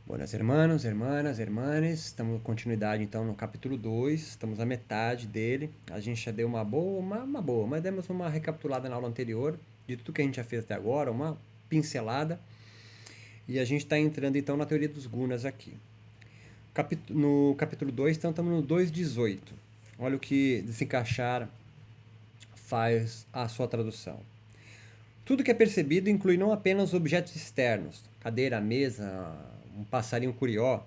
Buenas hermanos, hermanas, hermanes, estamos continuidade então no capítulo 2, estamos na metade dele. A gente já deu mas demos uma recapitulada na aula anterior de tudo que a gente já fez até agora, uma pincelada. E a gente está entrando então na teoria dos gunas aqui. No capítulo 2, então estamos no 2.18. Olha o que desencaixar faz a sua tradução. Tudo que é percebido inclui não apenas objetos externos, cadeira, mesa, um passarinho curió,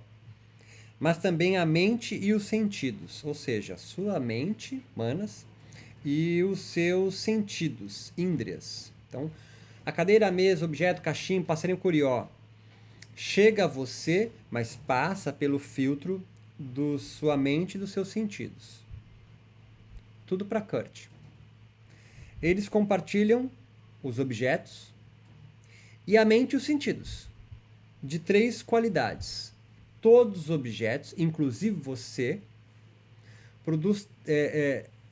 mas também a mente e os sentidos, ou seja, sua mente, manas, e os seus sentidos, índrias. Então, a cadeira, a mesa, objeto, cachimbo, passarinho curió, chega a você, mas passa pelo filtro da sua mente e dos seus sentidos. Tudo para Kurt. Eles compartilham os objetos e a mente e os sentidos, de três qualidades. Todos os objetos, inclusive você,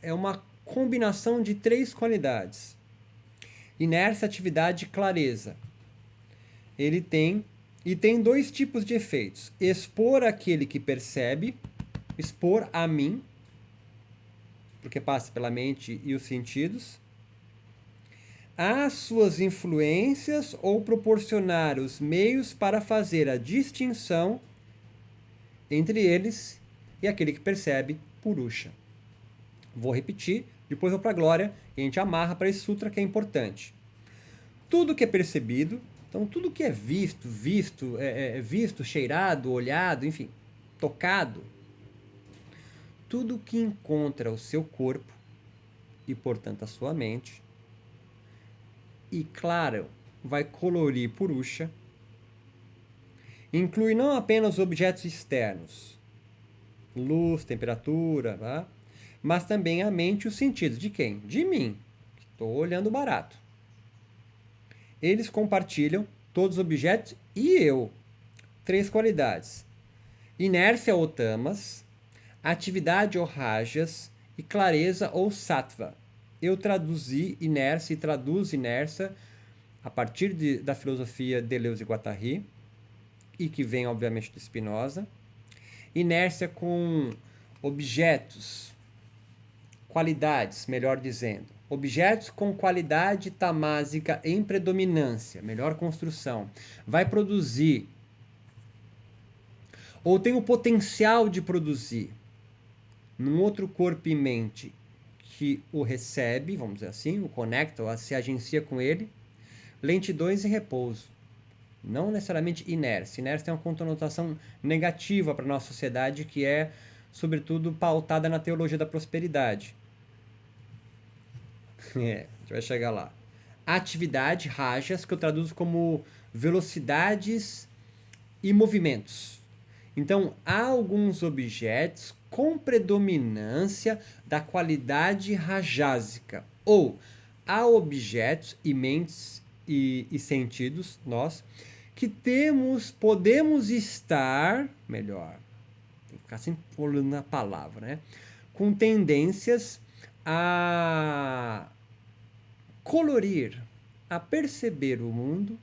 é uma combinação de três qualidades: inércia, atividade e clareza. Ele tem dois tipos de efeitos: expor aquele que percebe, expor a mim, porque passa pela mente e os sentidos, às suas influências ou proporcionar os meios para fazer a distinção entre eles e aquele que percebe, Purusha. Vou repetir, depois vou para a glória e a gente amarra para esse sutra que é importante. Tudo que é percebido, então tudo que é visto, cheirado, olhado, enfim, tocado, tudo que encontra o seu corpo e, portanto, a sua mente, e, claro, vai colorir Purusha, inclui não apenas objetos externos, luz, temperatura, tá? Mas também a mente e os sentidos. De quem? De mim, que estou olhando barato. Eles compartilham todos os objetos e eu. Três qualidades: inércia ou tamas, atividade ou rajas e clareza ou sattva. Eu traduzi inércia e traduzo inércia a partir da filosofia de Deleuze e Guattari, e que vem, obviamente, de Spinoza. Inércia com objetos, qualidades, melhor dizendo. Objetos com qualidade tamásica em predominância, melhor construção, vai produzir, ou tem o potencial de produzir, num outro corpo e mente que o recebe, vamos dizer assim, o conecta, ou se agencia com ele, lentidões e repouso. Não necessariamente inércia. Inércia tem uma conotação negativa para a nossa sociedade, que é, sobretudo, pautada na teologia da prosperidade. A gente vai chegar lá. Atividade, rajas, que eu traduzo como velocidades e movimentos. Então, há alguns objetos com predominância da qualidade rajásica. Ou há objetos e mentes e sentidos, nós, que podemos estar, melhor, tem que ficar sempre olhando na palavra, né? Com tendências a colorir, a perceber o mundo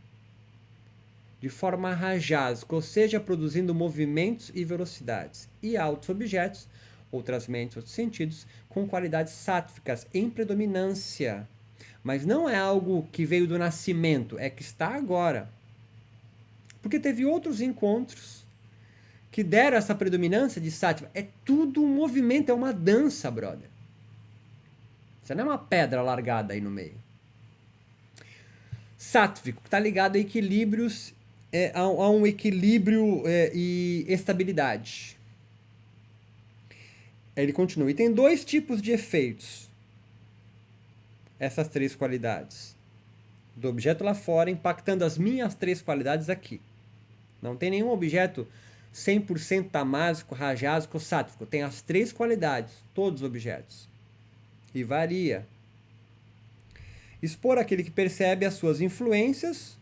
de forma rajásica, ou seja, produzindo movimentos e velocidades, e há outros objetos, outras mentes, outros sentidos, com qualidades sáttvicas em predominância. Mas não é algo que veio do nascimento, é que está agora. Porque teve outros encontros que deram essa predominância de sáttva. É tudo um movimento, é uma dança, brother. Você não é uma pedra largada aí no meio. Sátvico, que está ligado a equilíbrios, a um equilíbrio e estabilidade. Ele continua. E tem dois tipos de efeitos. Essas três qualidades. Do objeto lá fora, impactando as minhas três qualidades aqui. Não tem nenhum objeto 100% tamásico, rajásico ou sátvico. Tem as três qualidades, todos os objetos. E varia. Expor aquele que percebe as suas influências.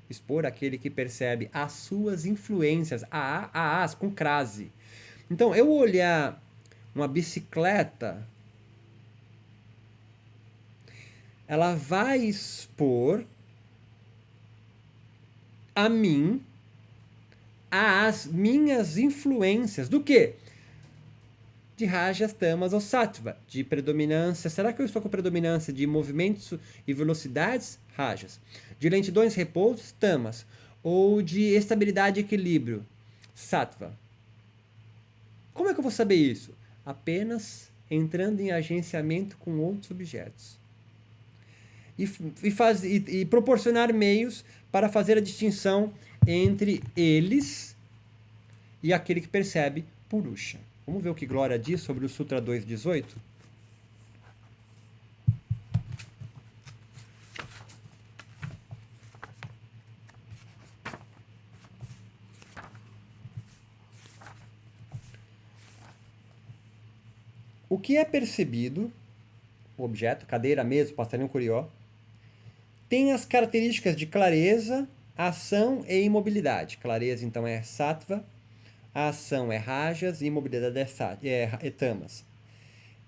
Expor aquele que percebe as suas influências. As com crase. Então, eu olhar uma bicicleta, ela vai expor a mim às minhas influências. Do quê? De rajas, tamas ou sattva, de predominância. Será que eu estou com predominância de movimentos e velocidades? Rajas. De lentidões, repousos, tamas. Ou de estabilidade e equilíbrio? Sattva. Como é que eu vou saber isso? Apenas entrando em agenciamento com outros objetos. E proporcionar meios para fazer a distinção entre eles e aquele que percebe Purusha. Vamos ver o que Glória diz sobre o Sutra 2.18? O que é percebido, o objeto, cadeira, mesa, passarinho, curió, tem as características de clareza, ação e imobilidade. Clareza, então, é sattva, a ação é rajas e imobilidade é tamas.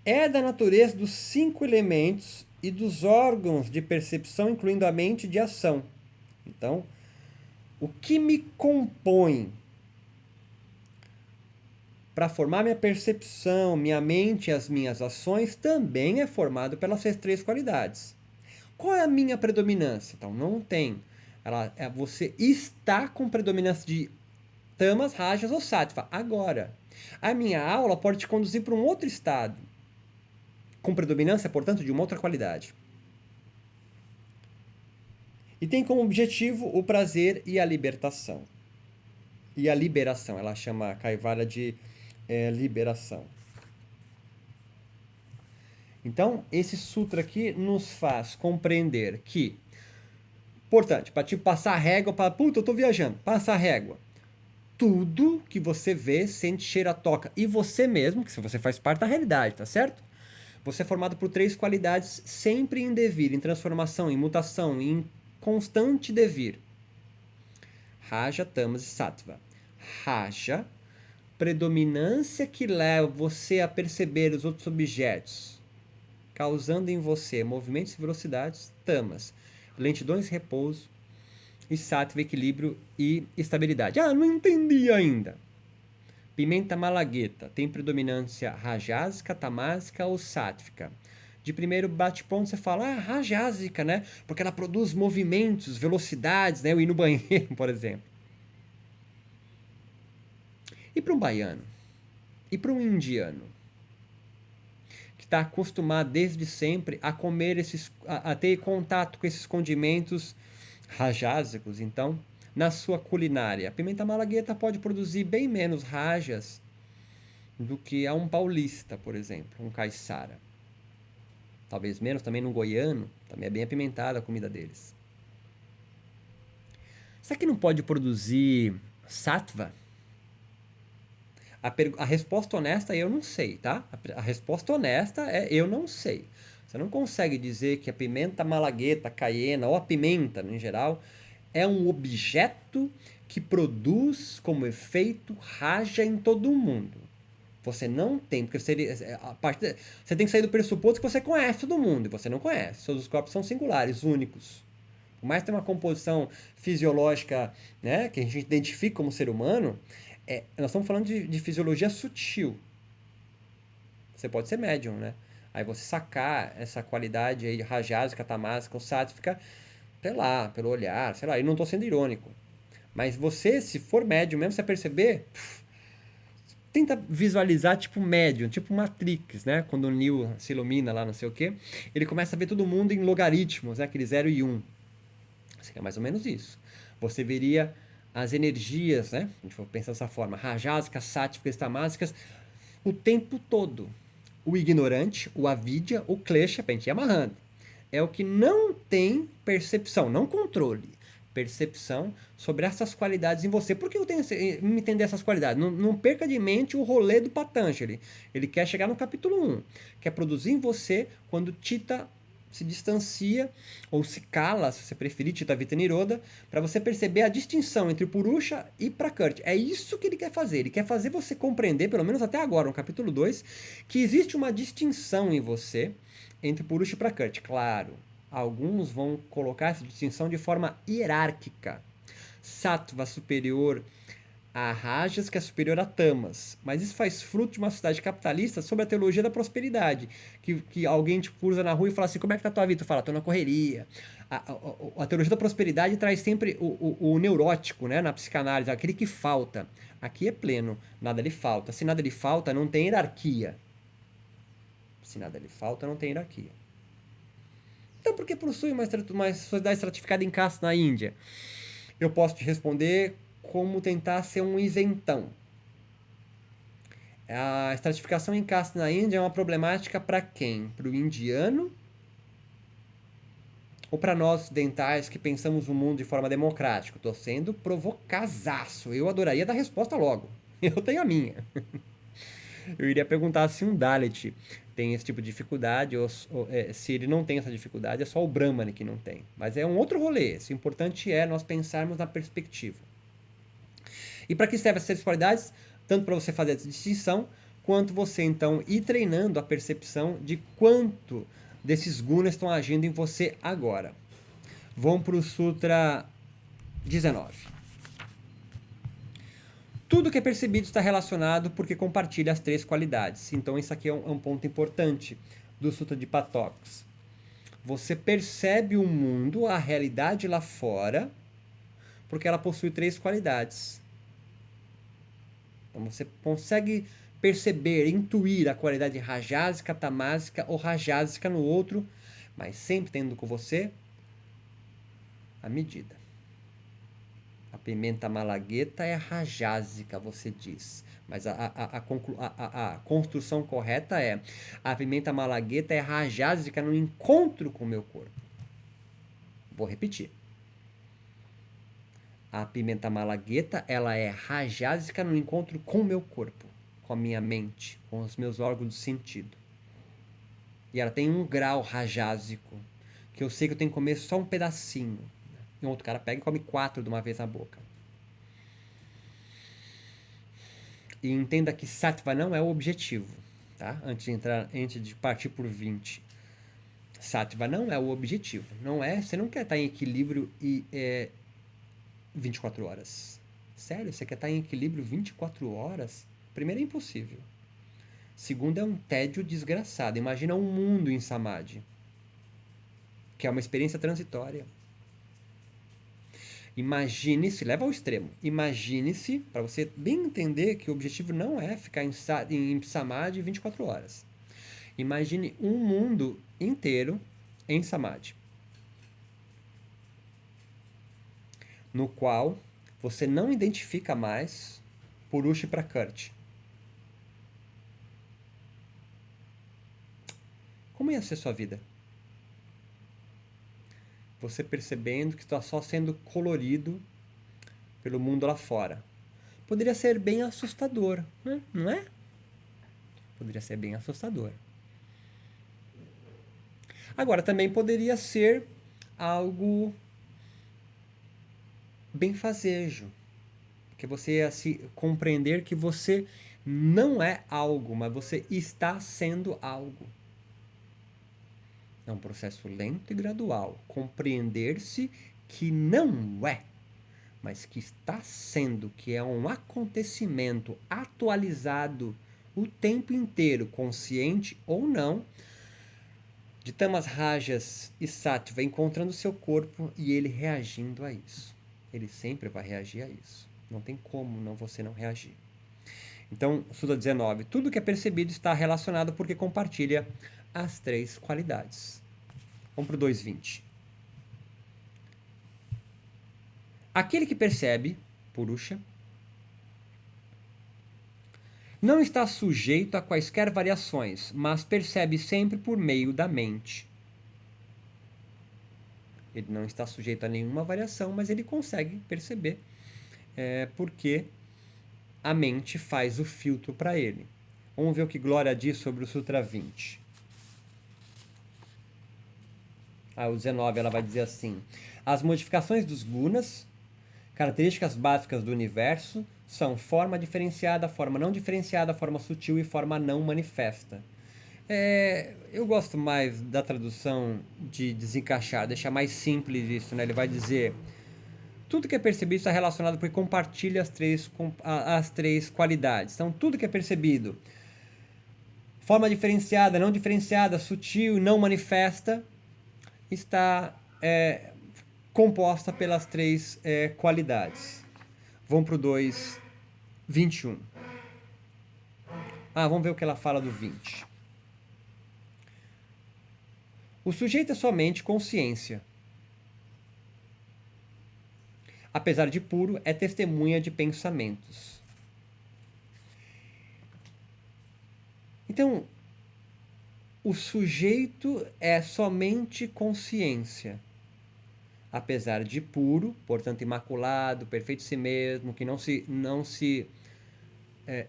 É da natureza dos 5 elementos e dos órgãos de percepção, incluindo a mente de ação. Então, o que me compõe para formar minha percepção, minha mente e as minhas ações também é formado pelas 3 qualidades. Qual é a minha predominância? Então, não tem. Você está com predominância de tamas, rajas ou sattva. Agora, a minha aula pode te conduzir para um outro estado, com predominância, portanto, de uma outra qualidade. E tem como objetivo o prazer e a libertação. E a liberação. Ela chama a Kaivalya de liberação. Então, esse sutra aqui nos faz compreender que, importante, para te passar a régua, para, puta, eu estou viajando, passa a régua. Tudo que você vê, sente, cheira, toca, e você mesmo, que você faz parte da realidade, tá certo? Você é formado por 3 qualidades, sempre em devir, em transformação, em mutação, em constante devir. Raja, tamas e sattva. Raja, predominância que leva você a perceber os outros objetos, causando em você movimentos e velocidades. Tamas, lentidões e repouso. E sattva, equilíbrio e estabilidade. Ah, não entendi ainda. Pimenta malagueta tem predominância rajásica, tamásica ou sátvica. De primeiro bate-ponto você fala, rajásica, né? Porque ela produz movimentos, velocidades, né? Eu ir no banheiro, por exemplo. E para um baiano? E para um indiano? Que está acostumado desde sempre a comer a ter contato com esses condimentos rajásicos, então, na sua culinária. A pimenta malagueta pode produzir bem menos rajas do que a um paulista, por exemplo, um caiçara. Talvez menos também no goiano, também é bem apimentada a comida deles. Será que não pode produzir sattva? A resposta honesta é eu não sei, tá? A resposta honesta é eu não sei. Você não consegue dizer que a pimenta malagueta, caiena ou a pimenta, em geral, é um objeto que produz como efeito raja em todo o mundo. Você não tem, porque você tem que sair do pressuposto que você conhece todo mundo, e você não conhece. Todos os corpos são singulares, únicos. Por mais que tenha uma composição fisiológica, né, que a gente identifica como ser humano, nós estamos falando de fisiologia sutil. Você pode ser médium, né? Aí você sacar essa qualidade aí rajásica, tamásica ou sátvica, sei lá, pelo olhar, sei lá, e não estou sendo irônico. Mas você, se for médium mesmo, você vai perceber, tenta visualizar tipo médium, tipo Matrix, né? Quando o Neo se ilumina lá, não sei o quê, ele começa a ver todo mundo em logaritmos, né? Aquele 0 e 1. Seria mais ou menos isso. Você veria as energias, né? A gente for pensar dessa forma, rajásicas, sáttvicas, tamásicas, o tempo todo. O ignorante, o avidya, o klesha, pra gente ir amarrando, é o que não tem percepção, não controle, percepção sobre essas qualidades em você. Por que eu tenho que entender essas qualidades? Não perca de mente o rolê do Patanjali. Ele quer chegar no capítulo 1, quer produzir em você quando Chitta se distancia ou se cala, se você preferir, Chitta Vita Nirodha, para você perceber a distinção entre Purusha e Prakriti. É isso que ele quer fazer. Ele quer fazer você compreender, pelo menos até agora, no capítulo 2, que existe uma distinção em você entre Purusha e Prakriti. Claro, alguns vão colocar essa distinção de forma hierárquica. Sattva superior Há rajas que é superior a tamas, mas isso faz fruto de uma sociedade capitalista sobre a teologia da prosperidade, que alguém te cruza na rua e fala assim, como é que tá a tua vida? Tu fala, tô na correria. A teologia da prosperidade traz sempre o neurótico, né, na psicanálise, aquele que falta. Aqui é pleno, nada lhe falta. Se nada lhe falta, não tem hierarquia. Se nada lhe falta, não tem hierarquia. Então, por que possui uma sociedade estratificada em caste na Índia? Eu posso te responder como tentar ser um isentão. A estratificação em caste na Índia é uma problemática para quem? Para o indiano ou para nós ocidentais que pensamos o mundo de forma democrática? Estou sendo provocazaço. Eu adoraria dar resposta logo. Eu tenho a minha. Eu iria perguntar se um Dalit tem esse tipo de dificuldade, ou se ele não tem essa dificuldade, é só o Brahmane que não tem. Mas é um outro rolê. O importante é nós pensarmos na perspectiva. E para que servem essas qualidades? Tanto para você fazer essa distinção, quanto você então ir treinando a percepção de quanto desses gunas estão agindo em você agora. Vamos para o Sutra 19. Tudo que é percebido está relacionado porque compartilha as três qualidades. Então, isso aqui é um ponto importante do Sutra de Patox. Você percebe o mundo, a realidade lá fora, porque ela possui três qualidades. Então, você consegue perceber, intuir a qualidade rajásica, tamásica ou rajásica no outro, mas sempre tendo com você a medida. A pimenta malagueta é rajásica, você diz. Mas a construção correta é: a pimenta malagueta é rajásica no encontro com o meu corpo. Vou repetir. A pimenta malagueta, ela é rajásica no encontro com o meu corpo, com a minha mente, com os meus órgãos de sentido. E ela tem um grau rajásico, que eu sei que eu tenho que comer só um pedacinho. E um outro cara pega e come 4 de uma vez na boca. E entenda que sattva não é o objetivo, tá? Antes de partir por 20. Sattva não é o objetivo. Não é, você não quer estar em equilíbrio 24 horas. Sério, você quer estar em equilíbrio 24 horas? Primeiro, é impossível. Segundo, é um tédio desgraçado. Imagina um mundo em Samadhi, que é uma experiência transitória. Imagine-se, leva ao extremo, imagine-se, para você bem entender que o objetivo não é ficar em Samadhi 24 horas. Imagine um mundo inteiro em Samadhi, no qual você não identifica mais Purusha e Prakriti. Como ia ser sua vida? Você percebendo que está só sendo colorido pelo mundo lá fora. Poderia ser bem assustador, né? Não é? Poderia ser bem assustador. Agora, também poderia ser algo benfazejo. Que você ia se compreender que você não é algo, mas você está sendo algo. É um processo lento e gradual. Compreender-se que não é, mas que está sendo, que é um acontecimento atualizado o tempo inteiro, consciente ou não, de tamas rajas e sattva encontrando seu corpo e ele reagindo a isso. Ele sempre vai reagir a isso. Não tem como você não reagir. Então, Sutra 19. Tudo que é percebido está relacionado porque compartilha as três qualidades. Vamos para o 2.20. Aquele que percebe, Purusha, não está sujeito a quaisquer variações, mas percebe sempre por meio da mente. Ele não está sujeito a nenhuma variação, mas ele consegue perceber, porque a mente faz o filtro para ele. Vamos ver o que Glória diz sobre o Sutra 20. O 19 ela vai dizer assim: as modificações dos gunas, características básicas do universo, são forma diferenciada, forma não diferenciada, forma sutil e forma não manifesta. Eu gosto mais da tradução de desencaixar, deixar mais simples isso, né? Ele vai dizer: Tudo que é percebido está relacionado porque compartilha as três qualidades. Então, tudo que é percebido, forma diferenciada, não diferenciada, sutil, não manifesta, está composta pelas três qualidades. Vamos para o 2:21. Vamos ver o que ela fala do 20. O sujeito é somente consciência. Apesar de puro, é testemunha de pensamentos. Então, o sujeito é somente consciência. Apesar de puro, portanto imaculado, perfeito em si mesmo, que não se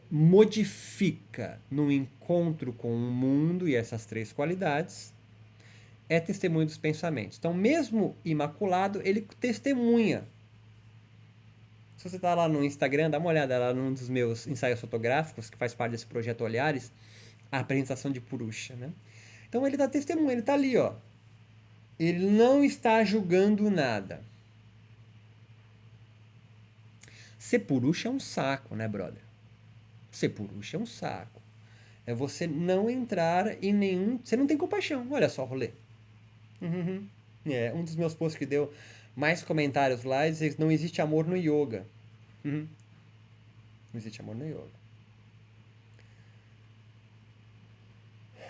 modifica no encontro com o mundo e essas três qualidades, é testemunho dos pensamentos. Então, mesmo imaculado, ele testemunha. Se você está lá no Instagram, dá uma olhada lá num dos meus ensaios fotográficos, que faz parte desse projeto Olhares, a apresentação de Purusha, né? Então ele está testemunhando, ele está ali, ó. Ele não está julgando nada. Ser Purusha é um saco, né, brother? Ser Purusha é um saco. É você não entrar em nenhum... Você não tem compaixão. Olha só o rolê. Um dos meus posts que deu mais comentários lá diz: não existe amor no yoga. Não existe amor no yoga.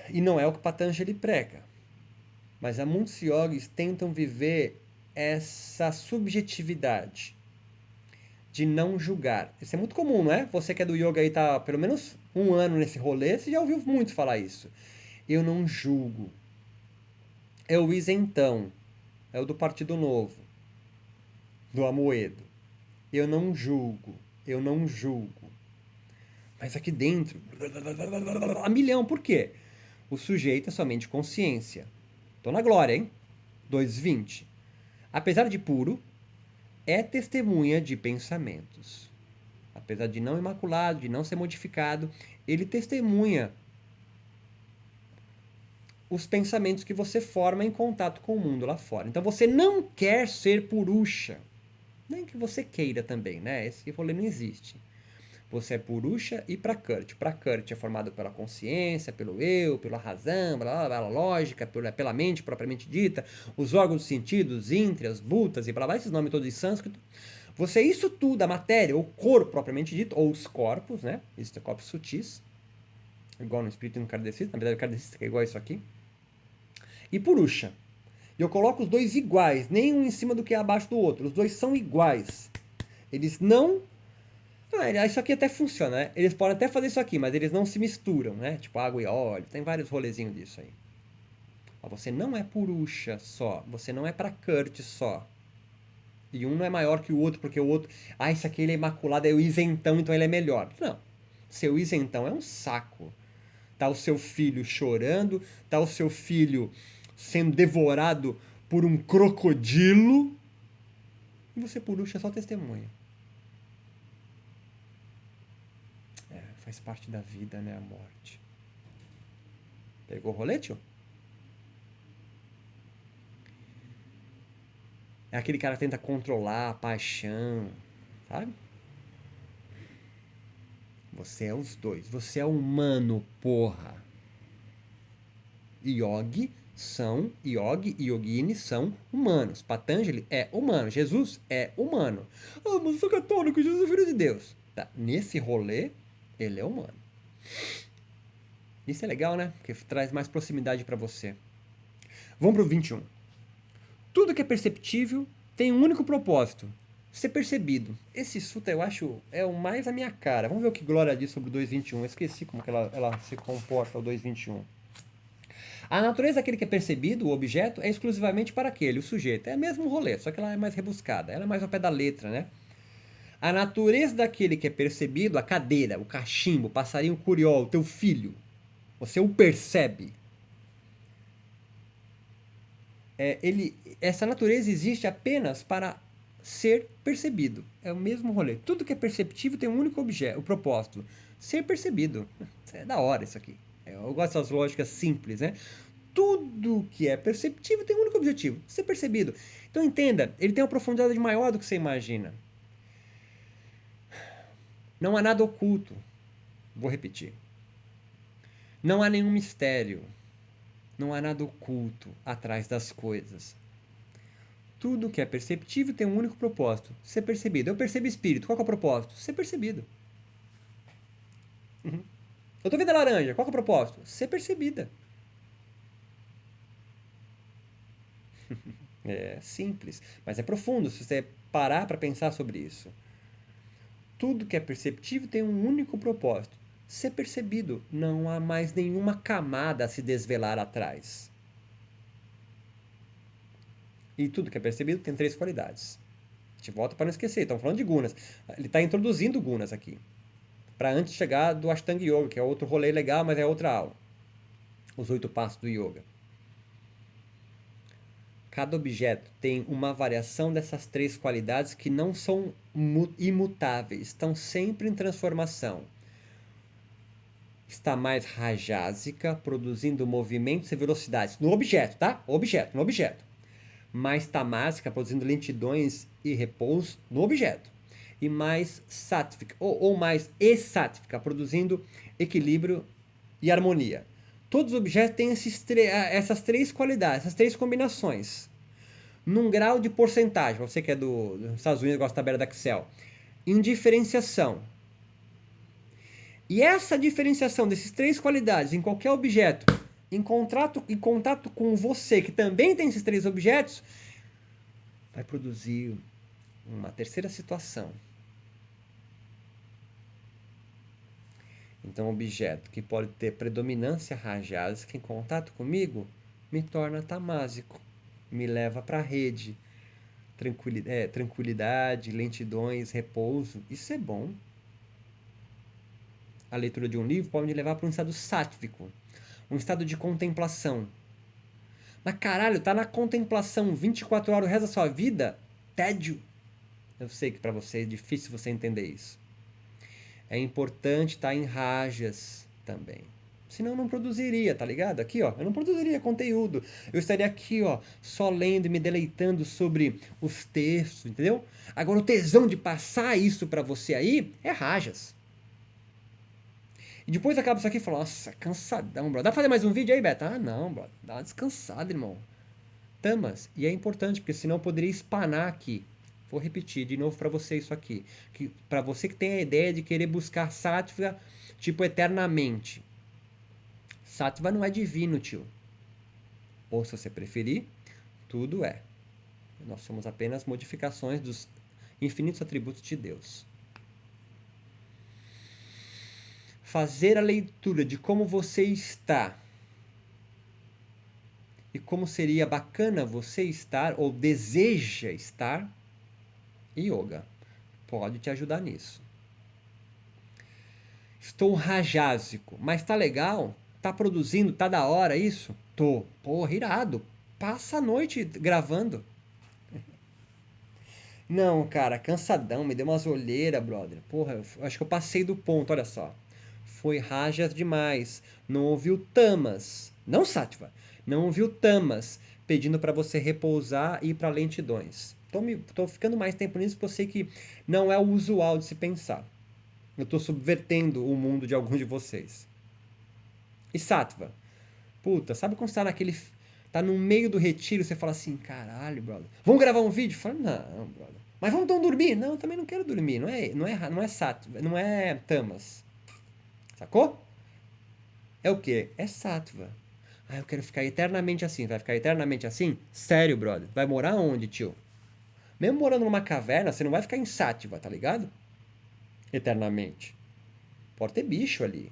E não é o que Patanjali prega. Mas muitos yogis tentam viver essa subjetividade de não julgar. Isso é muito comum, não é? Você que é do yoga aí tá pelo menos um ano nesse rolê, você já ouviu muito falar isso. Eu não julgo. É o isentão. É o do Partido Novo. Do Amoedo. Eu não julgo. Eu não julgo. Mas aqui dentro... a milhão. Por quê? O sujeito é somente consciência. Tô na glória, hein? 2:20. Apesar de puro, é testemunha de pensamentos. Apesar de não imaculado, de não ser modificado, ele testemunha os pensamentos que você forma em contato com o mundo lá fora. Então você não quer ser Purusha. Nem que você queira também, né? Esse rolê não existe. Você é Purusha e Prakrti. Prakrti é formado pela consciência, pelo eu, pela razão, pela lógica, pela mente propriamente dita, os órgãos dos sentidos, os intrias, bhutas e blá blá, esses nomes todos em sânscrito. Você é isso tudo, a matéria, o corpo propriamente dito, ou os corpos, né? Existem corpos sutis, igual no espírito e no kardecista. Na verdade, o kardecista é igual a isso aqui. E Purusha. E eu coloco os dois iguais, nem um em cima do que é abaixo do outro. Os dois são iguais. Eles não... isso aqui até funciona, né? Eles podem até fazer isso aqui, mas eles não se misturam, né? Tipo água e óleo, tem vários rolezinhos disso aí. Você não é Purusha só, você não é Prakrti só. E um não é maior que o outro, porque o outro... isso aqui ele é imaculado, é o isentão, então ele é melhor. Não. Seu isentão é um saco. Tá o seu filho chorando, tá o seu filho sendo devorado por um crocodilo, e você, Purusha, só testemunha. Faz parte da vida, né? A morte. Pegou o rolê, tio? É aquele cara que tenta controlar a paixão, sabe? Você é os dois. Você é humano, porra. Yogi e Yogini são humanos. Patanjali é humano. Jesus é humano. Mas eu sou católico, Jesus é filho de Deus. Tá. Nesse rolê, ele é humano. Isso é legal, né? Porque traz mais proximidade para você. Vamos pro 21. Tudo que é perceptível tem um único propósito: ser percebido. Esse sutra eu acho é o mais a minha cara. Vamos ver o que Glória diz sobre o 2:21. Eu esqueci como que ela se comporta, o 2:21. A natureza daquele que é percebido, o objeto, é exclusivamente para aquele, o sujeito. É o mesmo rolê, só que ela é mais rebuscada. Ela é mais ao pé da letra, né? A natureza daquele que é percebido, a cadeira, o cachimbo, o passarinho curió, o teu filho, você o percebe. Essa natureza existe apenas para ser percebido. É o mesmo rolê. Tudo que é perceptível tem um único objeto, o propósito: ser percebido. É da hora isso aqui. Eu gosto das lógicas simples, né? tudo que é perceptível tem um único objetivo, ser percebido. Então entenda, ele tem uma profundidade maior do que você imagina. Não há nada oculto. Vou repetir. Não há nenhum mistério. Não há nada oculto atrás das coisas. Tudo que é perceptível tem um único propósito, ser percebido. Eu percebo espírito. Qual que é o propósito? Ser percebido. Eu tô vendo a laranja. Qual que é o propósito? Ser percebida. É simples, mas é profundo se você parar para pensar sobre isso. Tudo que é perceptível tem um único propósito: ser percebido. Não há mais nenhuma camada a se desvelar atrás. E tudo que é percebido tem 3 qualidades. A gente volta para não esquecer, estamos falando de gunas. Ele está introduzindo gunas aqui. Para antes chegar do Ashtanga Yoga, que é outro rolê legal, mas é outra aula. Os 8 passos do Yoga. Cada objeto tem uma variação dessas 3 qualidades que não são imutáveis, estão sempre em transformação. Está mais rajásica, produzindo movimentos e velocidades no objeto, tá? No objeto. Mais tamásica, produzindo lentidões e repouso no objeto. E mais sátvica, ou mais esátvica, produzindo equilíbrio e harmonia. Todos os objetos têm essas 3 qualidades, essas 3 combinações. Num grau de porcentagem, você que é dos Estados Unidos, gosta da tabela da Excel. Em diferenciação. E essa diferenciação desses 3 qualidades em qualquer objeto, em contato com você, que também tem esses 3 objetos, vai produzir uma terceira situação. Então, um objeto que pode ter predominância rajásica em contato comigo me torna tamásico, me leva para a rede. Tranquilidade, lentidões, repouso, isso é bom. A leitura de um livro pode me levar para um estado sátvico, um estado de contemplação. Mas caralho, tá na contemplação 24 horas o resto da sua vida? Tédio. Eu sei que para você é difícil você entender isso. É importante estar em rajas também. Senão eu não produziria, tá ligado? Aqui, ó, eu não produziria conteúdo. Eu estaria aqui, ó, só lendo e me deleitando sobre os textos, entendeu? Agora o tesão de passar isso pra você aí é rajas. E depois acaba isso aqui e fala, nossa, cansadão, brother. Dá pra fazer mais um vídeo aí, Beto? Ah, não, brother. Dá uma descansada, irmão. Tamas. E é importante, porque senão eu poderia espanar aqui. Vou repetir de novo pra você isso aqui. Que, pra você que tem a ideia de querer buscar sáttva, tipo, eternamente. Sattva não é divino, tio. Ou, se você preferir, tudo é. Nós somos apenas modificações dos infinitos atributos de Deus. Fazer a leitura de como você está e como seria bacana você estar ou deseja estar, yoga pode te ajudar nisso. Estou rajásico, mas tá legal? Tá produzindo? Tá da hora isso? Tô. Porra, irado. Passa a noite gravando. Não, cara, cansadão, me deu umas olheiras, brother. Porra, eu acho que eu passei do ponto, olha só. Foi rajas demais. Não ouviu tamas. Não sattva. Não ouviu tamas pedindo pra você repousar e ir pra lentidões. Tô ficando mais tempo nisso porque eu sei que não é o usual de se pensar. Eu tô subvertendo o mundo de alguns de vocês. E sattva? Puta, sabe quando você tá naquele. Tá no meio do retiro, você fala assim, caralho, brother. Vamos gravar um vídeo? Fala, não, brother. Mas vamos então dormir? Não, eu também não quero dormir. Não é sattva, não é tamas. Sacou? É o quê? É sattva. Ah, eu quero ficar eternamente assim. Vai ficar eternamente assim? Sério, brother. Vai morar onde, tio? Mesmo morando numa caverna, você não vai ficar em sattva, tá ligado? Eternamente. Pode ter bicho ali.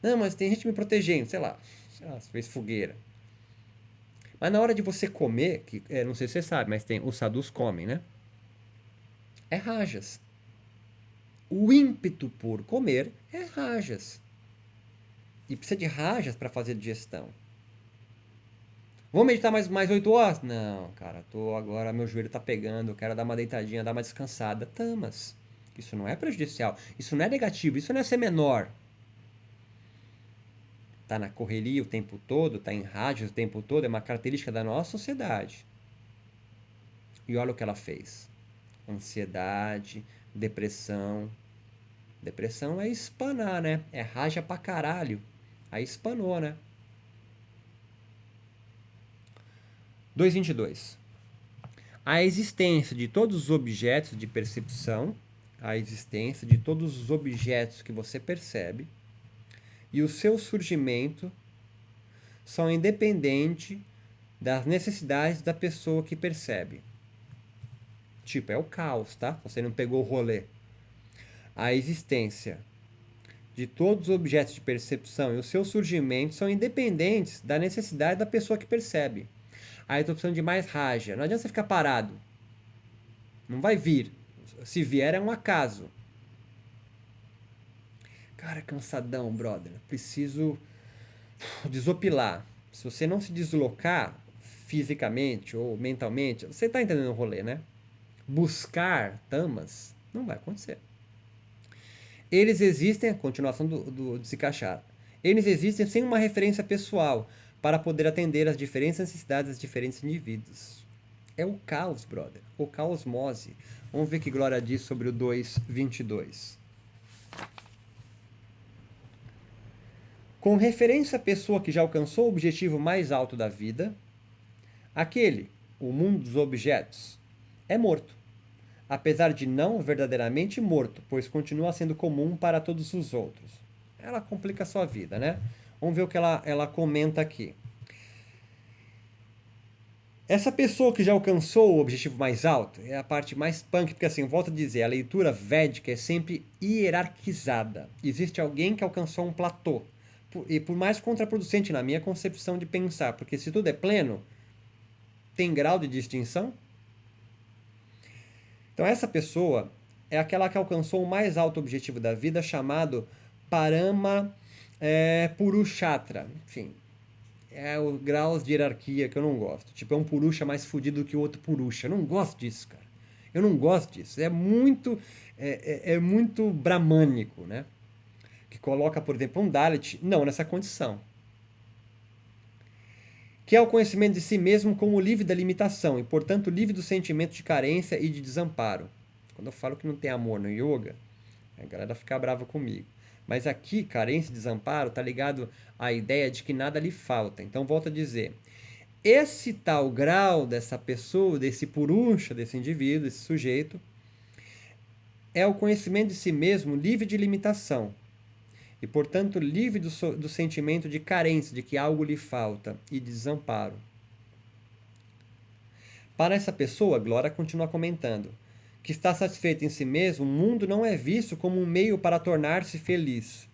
Não, mas tem gente me protegendo, sei lá. Você fez fogueira. Mas na hora de você comer, que não sei se você sabe, mas tem os sadhus comem, né? É rajas. O ímpeto por comer é rajas. E precisa de rajas para fazer digestão. Vou meditar mais 8 horas? Não, cara, agora meu joelho tá pegando, eu quero dar uma deitadinha, dar uma descansada. Tamas. Isso não é prejudicial, isso não é negativo, isso não é ser menor. tá na correria o tempo todo, tá em rádio o tempo todo, é uma característica da nossa sociedade. E olha o que ela fez. Ansiedade, depressão. Depressão é espanar, né? É raja pra caralho. Aí espanou, né? 222. A existência de todos os objetos de percepção, a existência de todos os objetos que você percebe e o seu surgimento são independentes das necessidades da pessoa que percebe. Tipo, é o caos, tá? Você não pegou o rolê. A existência de todos os objetos de percepção e o seu surgimento são independentes da necessidade da pessoa que percebe. Aí eu tô precisando de mais raja. Não adianta você ficar parado. Não vai vir. Se vier, é um acaso. Cara, cansadão, brother. Preciso desopilar. Se você não se deslocar fisicamente ou mentalmente, você tá entendendo o rolê, né? Buscar tamas não vai acontecer. Eles existem, a continuação do desencaixar. Eles existem sem uma referência pessoal para poder atender às diferentes necessidades dos diferentes indivíduos. É o caos, brother. O caosmose. Vamos ver o que Glória diz sobre o 2:22. Com referência à pessoa que já alcançou o objetivo mais alto da vida, aquele, o mundo dos objetos, é morto, apesar de não verdadeiramente morto, pois continua sendo comum para todos os outros. Ela complica a sua vida, né? Vamos ver o que ela comenta aqui. Essa pessoa que já alcançou o objetivo mais alto é a parte mais punk, porque assim, volto a dizer, a leitura védica é sempre hierarquizada. Existe alguém que alcançou um platô. E por mais contraproducente na minha concepção de pensar, porque se tudo é pleno, tem grau de distinção? Então essa pessoa é aquela que alcançou o mais alto objetivo da vida, chamado Parama Purushatra. Enfim, é o graus de hierarquia que eu não gosto. Tipo, é um Purusha mais fudido do que o outro Purusha. Eu não gosto disso, cara. Eu não gosto disso. É muito bramânico, né? Que coloca, por exemplo, um Dalit, não nessa condição. Que é o conhecimento de si mesmo como livre da limitação e, portanto, livre do sentimento de carência e de desamparo. Quando eu falo que não tem amor no yoga, a galera fica brava comigo. Mas aqui, carência e desamparo está ligado à ideia de que nada lhe falta. Então, volto a dizer, esse tal grau dessa pessoa, desse purusha, desse indivíduo, desse sujeito, é o conhecimento de si mesmo livre de limitação e, portanto, livre do sentimento de carência, de que algo lhe falta e de desamparo. Para essa pessoa, Glória continua comentando, que está satisfeita em si mesmo, o mundo não é visto como um meio para tornar-se feliz.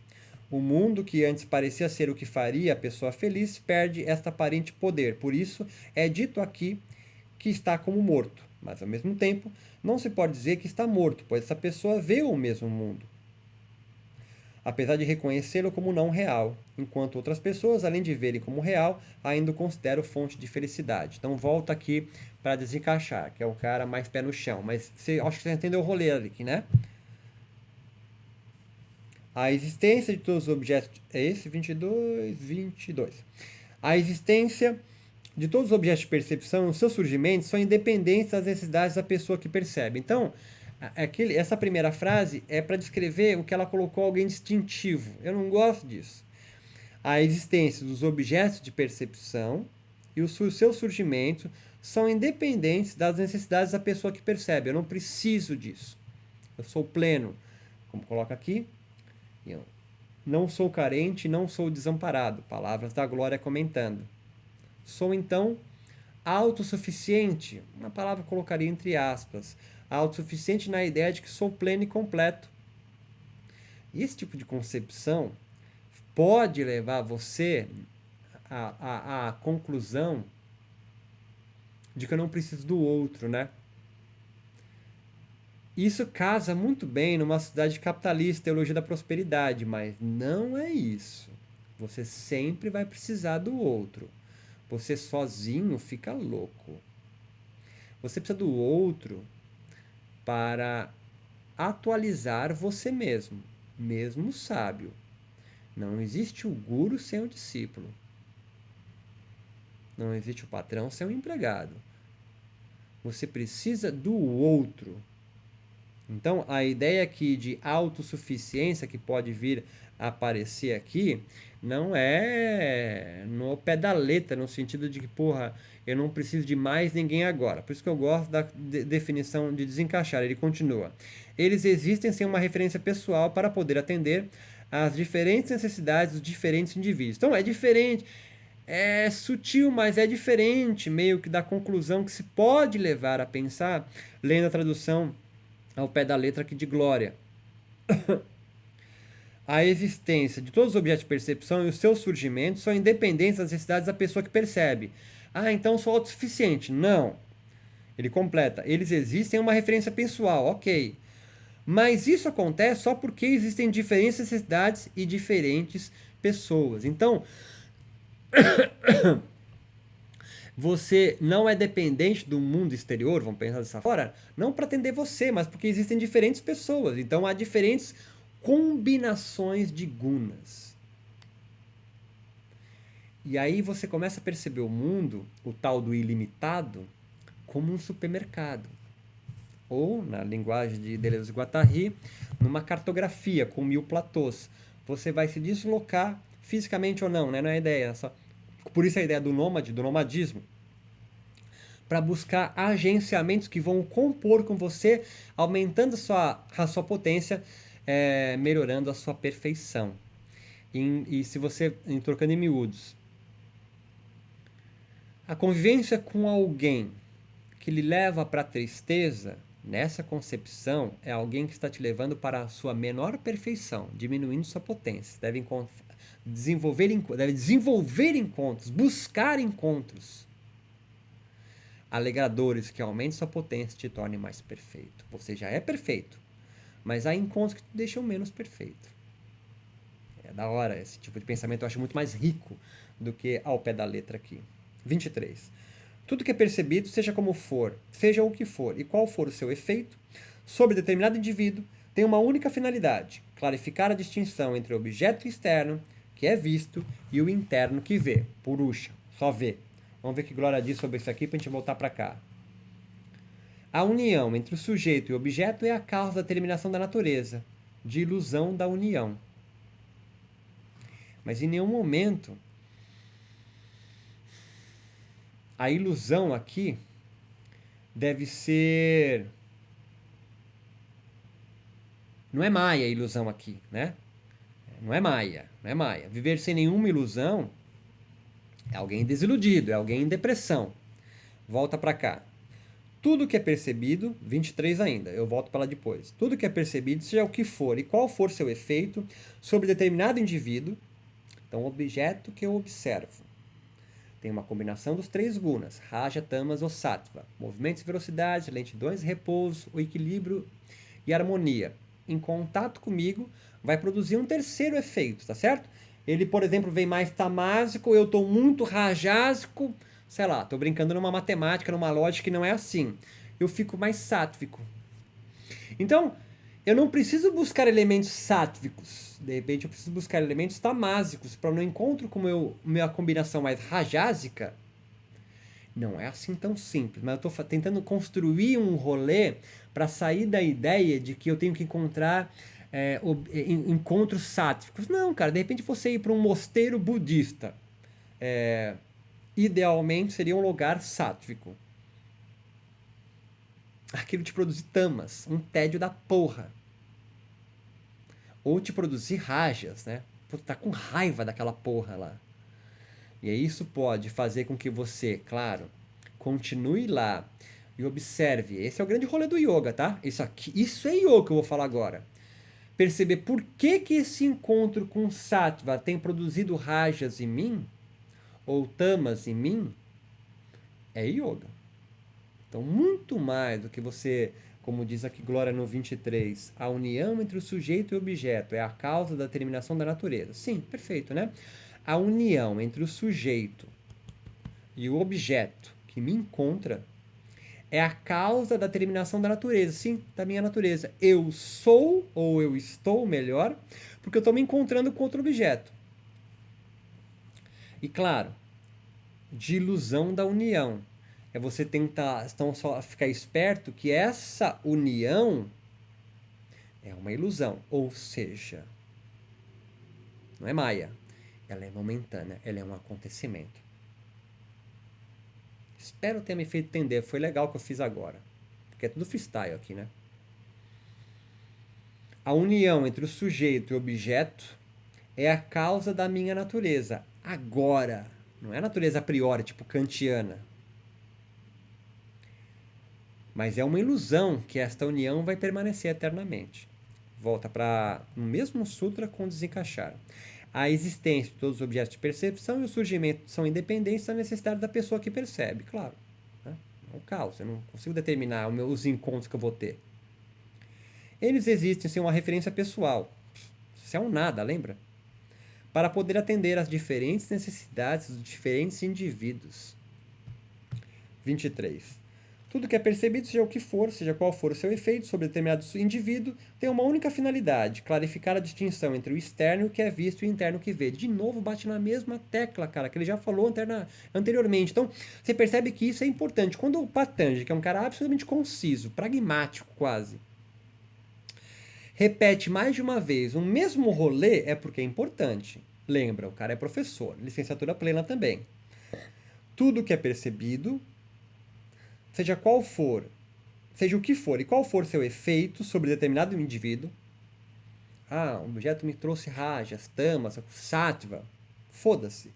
O mundo, que antes parecia ser o que faria a pessoa feliz, perde esta aparente poder. Por isso, é dito aqui que está como morto. Mas, ao mesmo tempo, não se pode dizer que está morto, pois essa pessoa vê o mesmo mundo, apesar de reconhecê-lo como não real, enquanto outras pessoas, além de verem como real, ainda o consideram fonte de felicidade. Então volta aqui para desencaixar, que é o cara mais pé no chão. Mas acho que você entendeu o rolê aqui, né? A existência de todos os objetos... É esse? 22. A existência de todos os objetos de percepção, os seus surgimentos, são independentes das necessidades da pessoa que percebe. Então, essa primeira frase é para descrever o que ela colocou alguém distintivo. Eu não gosto disso. A existência dos objetos de percepção e o seu surgimento são independentes das necessidades da pessoa que percebe. Eu não preciso disso. Eu sou pleno. Como coloca aqui, eu não sou carente, não sou desamparado. Palavras da Glória comentando. Sou, então, autossuficiente. Uma palavra que eu colocaria entre aspas. Autossuficiente na ideia de que sou pleno e completo. E esse tipo de concepção pode levar você à conclusão de que eu não preciso do outro, né? Isso casa muito bem numa sociedade capitalista, teologia da prosperidade, mas não é isso. Você sempre vai precisar do outro. Você sozinho fica louco. Você precisa do outro para atualizar você mesmo, mesmo sábio. Não existe o guru sem o discípulo. Não existe o patrão sem o empregado. Você precisa do outro. Então, a ideia aqui de autossuficiência que pode vir a aparecer aqui não é no pé da letra, no sentido de que, porra, eu não preciso de mais ninguém agora. Por isso que eu gosto da definição de desencaixar. Ele continua. Eles existem sem uma referência pessoal para poder atender às diferentes necessidades dos diferentes indivíduos. Então, é diferente. É sutil, mas é diferente, meio que da conclusão que se pode levar a pensar, lendo a tradução ao pé da letra aqui de Glória. A existência de todos os objetos de percepção e o seu surgimento são independentes das necessidades da pessoa que percebe. Ah, então sou autossuficiente. Não. Ele completa. Eles existem em uma referência pessoal, ok. Mas isso acontece só porque existem diferentes necessidades e diferentes pessoas. Então, você não é dependente do mundo exterior, vamos pensar dessa forma, não para atender você, mas porque existem diferentes pessoas. Então há diferentes combinações de gunas. E aí você começa a perceber o mundo, o tal do ilimitado, como um supermercado. Ou, na linguagem de Deleuze e Guattari, numa cartografia com 1000 platôs. Você vai se deslocar fisicamente ou não, né? Não é a ideia. Só... Por isso a ideia do nômade, do nomadismo. Para buscar agenciamentos que vão compor com você, aumentando a sua potência, melhorando a sua perfeição. E se você, trocando em miúdos, a convivência com alguém que lhe leva para a tristeza, nessa concepção, é alguém que está te levando para a sua menor perfeição, diminuindo sua potência. Deve desenvolver encontros, buscar encontros alegradores que aumentem sua potência e te tornem mais perfeito. Você já é perfeito, mas há encontros que te deixam menos perfeito. É da hora, esse tipo de pensamento eu acho muito mais rico do que ao pé da letra aqui. 23. Tudo que é percebido, seja como for, seja o que for e qual for o seu efeito, sobre determinado indivíduo, tem uma única finalidade: clarificar a distinção entre o objeto externo, que é visto, e o interno, que vê. Purusha, só vê. Vamos ver o que Glória diz sobre isso aqui para a gente voltar para cá. A união entre o sujeito e o objeto é a causa da terminação da natureza, de ilusão da união. Mas em nenhum momento a ilusão aqui deve ser... Não é maia a ilusão aqui, né? Não é maia, não é maia. Viver sem nenhuma ilusão é alguém desiludido, é alguém em depressão. Volta para cá. Tudo que é percebido, 23 ainda, eu volto para lá depois. Tudo que é percebido, seja o que for e qual for seu efeito sobre determinado indivíduo, então o objeto que eu observo. Tem uma combinação dos 3 gunas, Raja, Tamas ou Sattva. Movimentos e velocidades, lentidões e repouso, o equilíbrio e harmonia. Em contato comigo, vai produzir um terceiro efeito, tá certo? Ele, por exemplo, vem mais tamásico, eu estou muito rajásico, sei lá, estou brincando numa matemática, numa lógica que não é assim. Eu fico mais sátvico. Então, eu não preciso buscar elementos sátvicos. De repente, eu preciso buscar elementos tamásicos para no encontro com minha combinação mais rajásica. Não é assim tão simples, mas eu estou tentando construir um rolê para sair da ideia de que eu tenho que encontrar encontros sátvicos. Não, cara, de repente você ir para um mosteiro budista. Idealmente seria um lugar sátvico. Aquilo te produzir tamas, um tédio da porra. Ou te produzir rajas, né? Pô, tá com raiva daquela porra lá. E aí isso pode fazer com que você, claro, continue lá e observe. Esse é o grande rolê do yoga, tá? Isso é yoga que eu vou falar agora. Perceber por que esse encontro com sattva tem produzido rajas em mim, ou tamas em mim, é yoga. Então, muito mais do que você, como diz aqui Glória no 23, a união entre o sujeito e o objeto é a causa da terminação da natureza. Sim, perfeito, né? A união entre o sujeito e o objeto que me encontra é a causa da terminação da natureza. Sim, da minha natureza. Eu sou, ou eu estou, melhor, porque eu estou me encontrando com outro objeto. E claro, de ilusão da união. É você tentar então, só ficar esperto que essa união é uma ilusão. Ou seja, não é maia. Ela é momentânea, ela é um acontecimento. Espero ter me feito entender. Foi legal o que eu fiz agora. Porque é tudo freestyle aqui, né? A união entre o sujeito e o objeto é a causa da minha natureza. Agora. Não é a natureza a priori, tipo kantiana. Mas é uma ilusão que esta união vai permanecer eternamente. Volta para o mesmo sutra com desencaixar. A existência de todos os objetos de percepção e o surgimento são independentes da necessidade da pessoa que percebe, claro. Né? É um caos, eu não consigo determinar os encontros que eu vou ter. Eles existem sem uma referência pessoal. Isso é um nada, lembra? Para poder atender às diferentes necessidades dos diferentes indivíduos. 23. Tudo que é percebido, seja o que for, seja qual for o seu efeito sobre determinado indivíduo, tem uma única finalidade: clarificar a distinção entre o externo e o que é visto e o interno que vê. De novo, bate na mesma tecla, cara, que ele já falou anteriormente. Então, você percebe que isso é importante. Quando o Patanjali, que é um cara absolutamente conciso, pragmático quase, repete mais de uma vez o mesmo rolê, é porque é importante. Lembra, o cara é professor, licenciatura plena também. Tudo que é percebido, seja qual for, seja o que for e qual for seu efeito sobre determinado indivíduo. Ah, o objeto me trouxe rajas, tamas, sattva. Foda-se.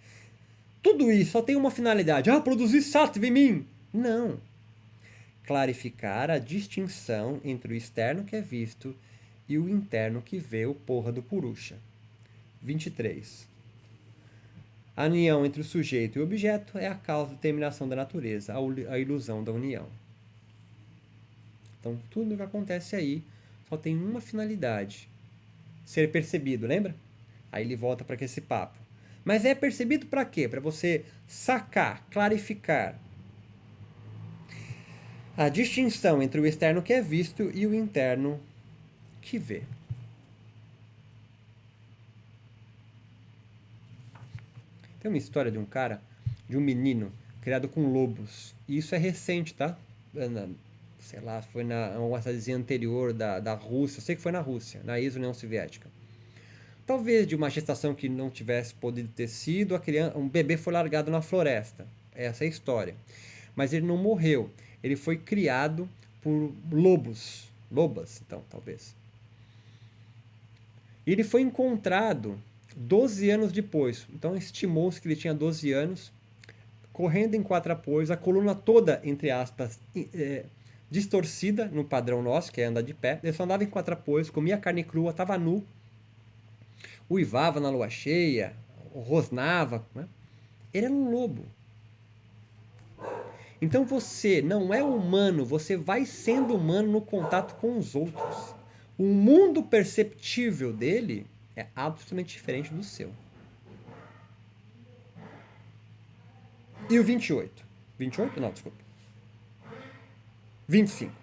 Tudo isso só tem uma finalidade. Ah, produzir sattva em mim. Não. Clarificar a distinção entre o externo que é visto e o interno que vê o porra do Purusha. 23. A união entre o sujeito e o objeto é a causa da determinação da natureza, a ilusão da união. Então, tudo que acontece aí só tem uma finalidade: ser percebido, lembra? Aí ele volta para esse papo. Mas é percebido para quê? Para você sacar, clarificar a distinção entre o externo que é visto e o interno que vê. Tem uma história de um cara, de um menino, criado com lobos. E isso é recente, tá? Sei lá, foi na uma cidadezinha anterior da Rússia. Eu sei que foi na Rússia, na ex-União Soviética. Talvez de uma gestação que não tivesse podido ter sido, um bebê foi largado na floresta. Essa é a história. Mas ele não morreu. Ele foi criado por lobos. Lobas, então, talvez. E ele foi encontrado 12 anos depois. Então, estimou-se que ele tinha 12 anos, correndo em 4 apoios, a coluna toda, entre aspas, distorcida no padrão nosso, que é andar de pé. Ele só andava em 4 apoios, comia carne crua, estava nu, uivava na lua cheia, rosnava. Né? Ele era um lobo. Então você não é humano, você vai sendo humano no contato com os outros. O mundo perceptível dele é absolutamente diferente do seu. E o 28? 28? Não, desculpa. 25.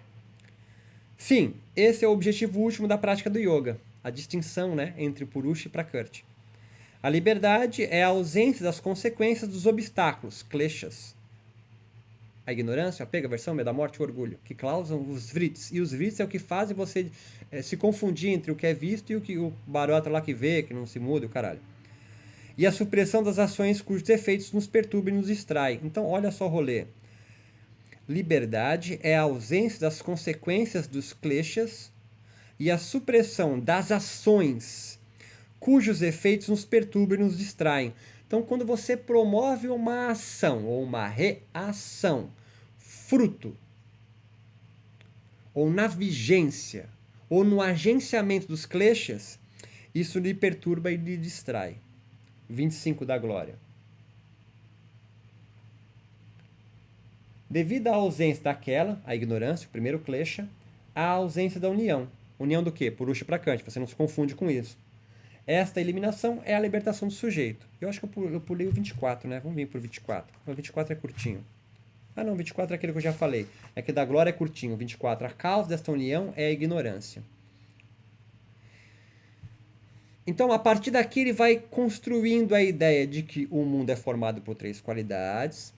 Sim, esse é o objetivo último da prática do yoga. A distinção, né, entre Purusha e Prakriti. A liberdade é a ausência das consequências dos obstáculos, kleshas. A ignorância, a apego, a aversão, medo da morte e o orgulho, que causam os vritis. E os vritis é o que fazem você se confundir entre o que é visto e o que o barota lá que vê, que não se muda, o caralho. E a supressão das ações cujos efeitos nos perturbam e nos distraem. Então, olha só o rolê. Liberdade é a ausência das consequências dos kleshas e a supressão das ações cujos efeitos nos perturbam e nos distraem. Então, quando você promove uma ação ou uma reação, fruto, ou na vigência, ou no agenciamento dos kleshas, isso lhe perturba e lhe distrai. 25 da glória. Devido à ausência daquela, a ignorância, o primeiro klesha, a ausência da união. União do quê? Purusha e Prakriti, você não se confunde com isso. Esta eliminação é a libertação do sujeito. Eu acho que eu pulei o 24, né? Vamos vir pro 24. O 24 é curtinho. Ah, não, 24 é aquele que eu já falei. É que da glória é curtinho. 24. A causa desta união é a ignorância. Então, a partir daqui, ele vai construindo a ideia de que o mundo é formado por três qualidades.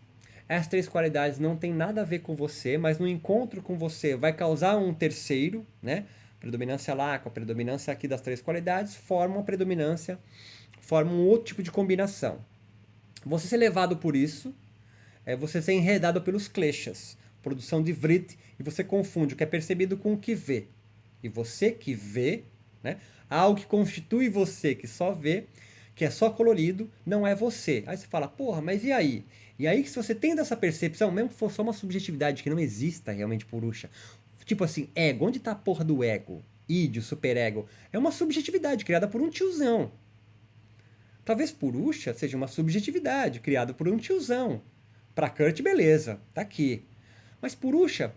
Essas três qualidades não têm nada a ver com você, mas no encontro com você vai causar um terceiro, né? Predominância lá com a predominância aqui das três qualidades formam a predominância, formam um outro tipo de combinação. Você ser levado por isso é você ser enredado pelos kleshas, produção de vrit, e você confunde o que é percebido com o que vê. E você que vê, né? Algo que constitui você que só vê, que é só colorido, não é você. Aí você fala, porra, mas e aí? E aí que se você tem essa percepção, mesmo que for só uma subjetividade que não exista realmente Purusha, tipo assim, ego, onde tá a porra do ego? Id, o superego, é uma subjetividade criada por um tiozão. Talvez Purusha seja uma subjetividade criada por um tiozão. Pra Kurt, beleza, tá aqui. Mas Purusha,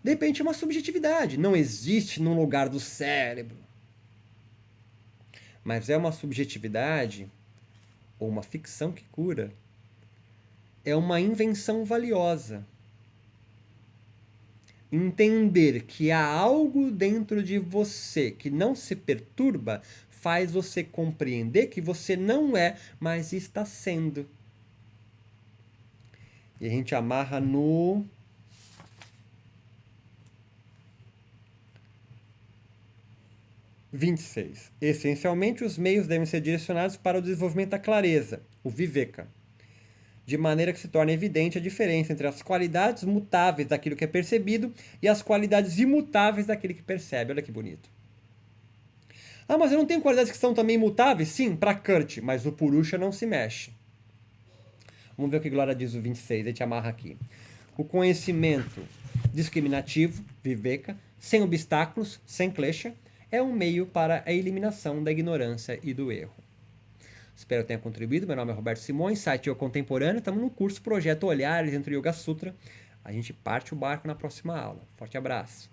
de repente, é uma subjetividade. Não existe num lugar do cérebro. Mas é uma subjetividade ou uma ficção que cura. É uma invenção valiosa. Entender que há algo dentro de você que não se perturba faz você compreender que você não é, mas está sendo. E a gente amarra no 26. Essencialmente, os meios devem ser direcionados para o desenvolvimento da clareza, o viveka, de maneira que se torne evidente a diferença entre as qualidades mutáveis daquilo que é percebido e as qualidades imutáveis daquele que percebe. Olha que bonito. Ah, mas eu não tenho qualidades que são também imutáveis? Sim, para Kurt, mas o Purusha não se mexe. Vamos ver o que Glória diz o 26, a gente amarra aqui. O conhecimento discriminativo, viveka, sem obstáculos, sem klesha, é um meio para a eliminação da ignorância e do erro. Espero que tenha contribuído. Meu nome é Roberto Simões, site Yoga Contemporâneo. Estamos no curso Projeto Olhares entre o Yoga Sutra. A gente parte o barco na próxima aula. Forte abraço.